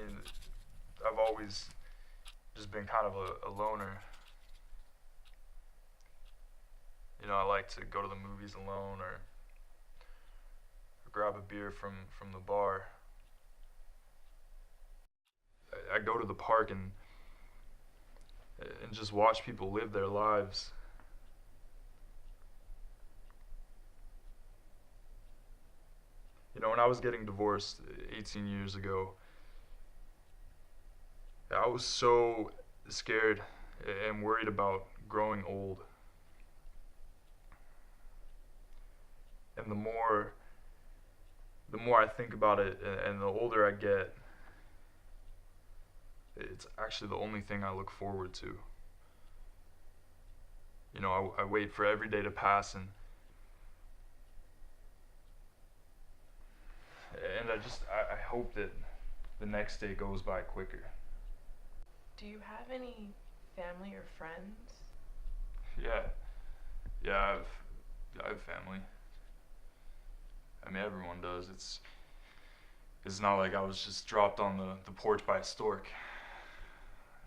mean, I've always just been kind of a loner. You know, I like to go to the movies alone or grab a beer from the bar. I go to the park and just watch people live their lives. You know, when I was getting divorced 18 years ago, I was so scared and worried about growing old. And the more I think about it and the older I get, it's actually the only thing I look forward to. You know, I wait for every day to pass and I hope that the next day goes by quicker. Do you have any family or friends? Yeah, yeah, I have family. I mean, everyone does. It's not like I was just dropped on the porch by a stork.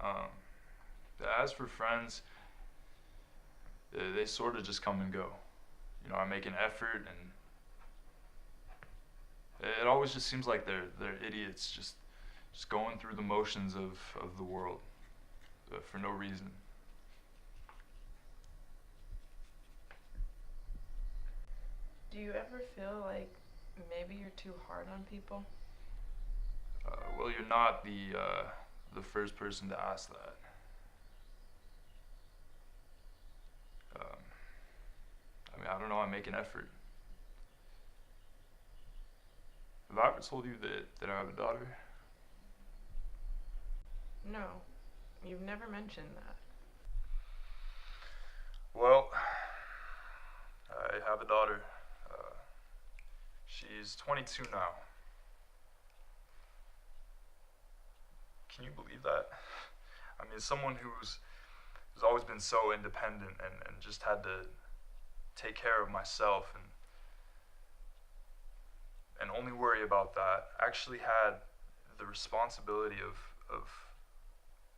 Um, as for friends, they sort of just come and go. You know, I make an effort, and it always just seems like they're idiots, just going through the motions of the world for no reason. Do you ever feel like maybe you're too hard on people? Well, you're not the first person to ask that. Um, I mean, I don't know. I make an effort. Have I ever told you that I have a daughter? No, you've never mentioned that. Well, I have a daughter. Uh, she's 22 now. Can you believe that? I mean, someone who's always been so independent and just had to take care of myself and only worry about that, actually had the responsibility of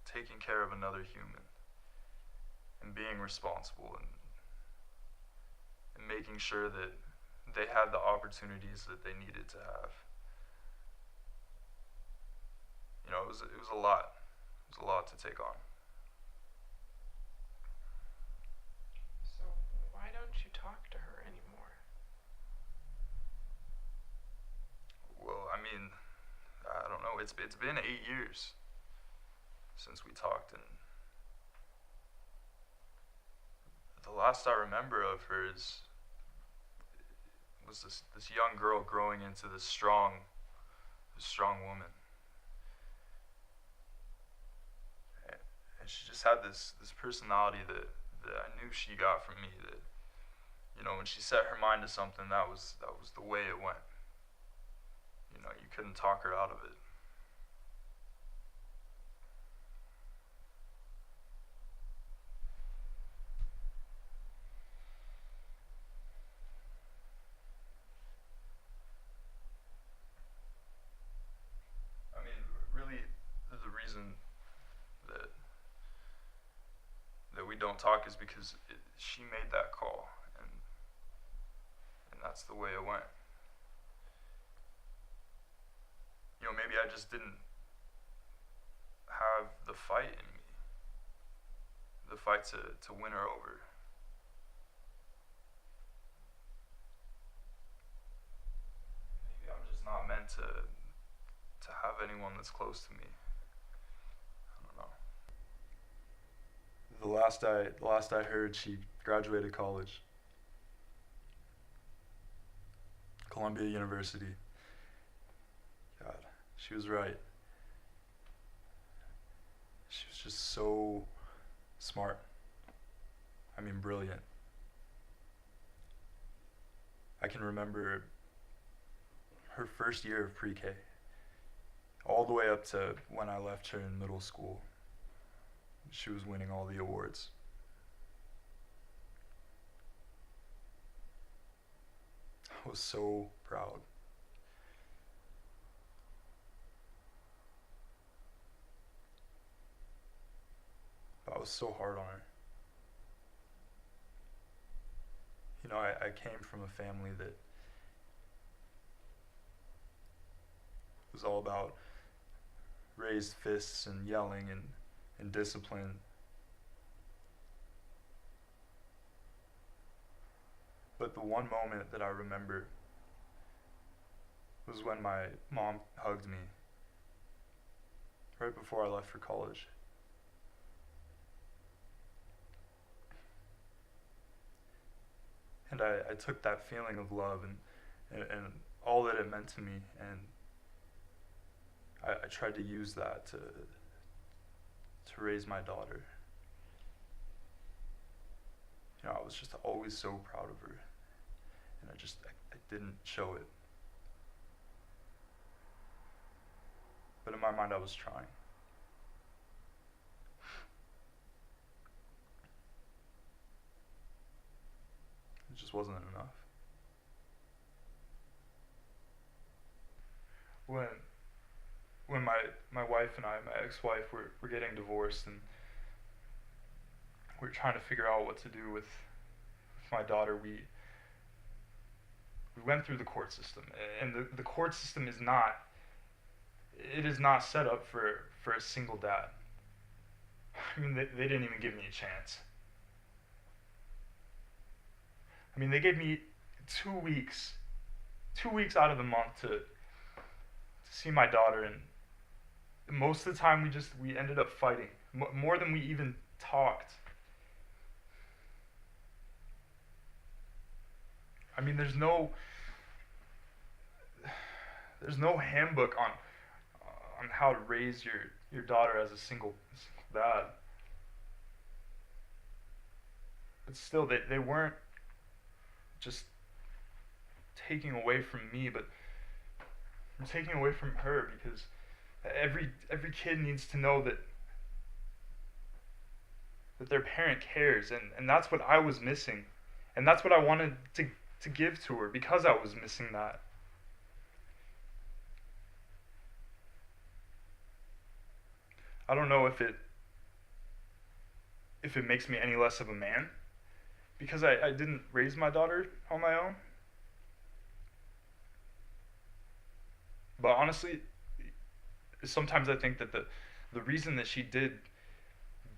taking care of another human and being responsible and making sure that they had the opportunities that they needed to have. You know, it was a lot. It was a lot to take on. So, why don't you talk to her anymore? Well, I mean, I don't know. It's been 8 years since we talked, and the last I remember of her was this young girl growing into this strong woman. And she just had this personality that I knew she got from me. That, you know, when she set her mind to something, that was the way it went. You know, you couldn't talk her out of it. I mean, really, the reason that we don't talk is because she made that call, and that's the way it went. You know, maybe I just didn't have the fight in me, the fight to win her over. Maybe I'm just not meant to have anyone that's close to me. I don't know. The last I heard, she graduated college, Columbia University. God, she was right. She was just so smart. I mean, brilliant. I can remember her first year of pre-K, all the way up to when I left her in middle school. She was winning all the awards. I was so proud. was so hard on her. You know, I came from a family that was all about raised fists and yelling and discipline. But the one moment that I remember was when my mom hugged me right before I left for college. And I took that feeling of love and all that it meant to me, and I tried to use that to raise my daughter. You know, I was just always so proud of her, and I didn't show it. But in my mind, I was trying. It just wasn't enough. When my wife and I, my ex-wife, were getting divorced, and we were trying to figure out what to do with my daughter, we went through the court system, and the court system is not set up for a single dad. I mean, they didn't even give me a chance. I mean, they gave me 2 weeks out of the month to see my daughter, and most of the time we ended up fighting more than we even talked. I mean, there's no handbook on how to raise your daughter as a single dad. But still, they weren't just taking away from me, but taking away from her, because every kid needs to know that their parent cares, and that's what I was missing, and that's what I wanted to give to her, because I was missing that. I don't know if it makes me any less of a man, because I didn't raise my daughter on my own. But honestly, sometimes I think that the reason that she did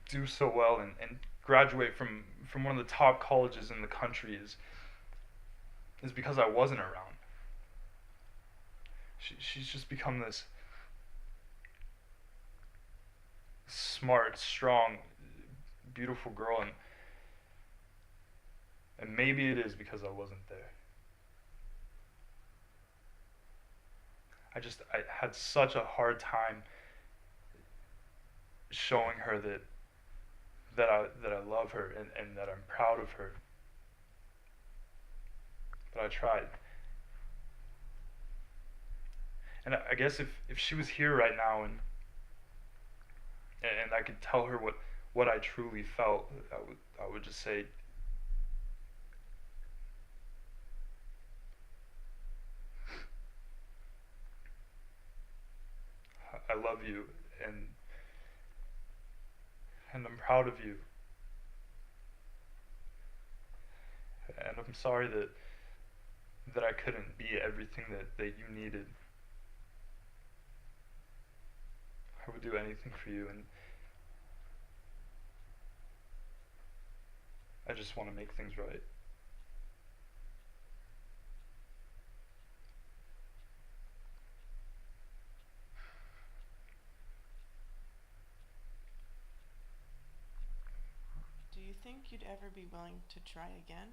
do so well and graduate from one of the top colleges in the country is because I wasn't around. She's just become this smart, strong, beautiful girl, and maybe it is because I wasn't there. I had such a hard time showing her that I love her and that I'm proud of her. But I tried. And I guess if she was here right now and I could tell her what I truly felt, I would just say, I love you, and I'm proud of you, and I'm sorry that I couldn't be everything that you needed. I would do anything for you, and I just want to make things right. Do you think you'd ever be willing to try again?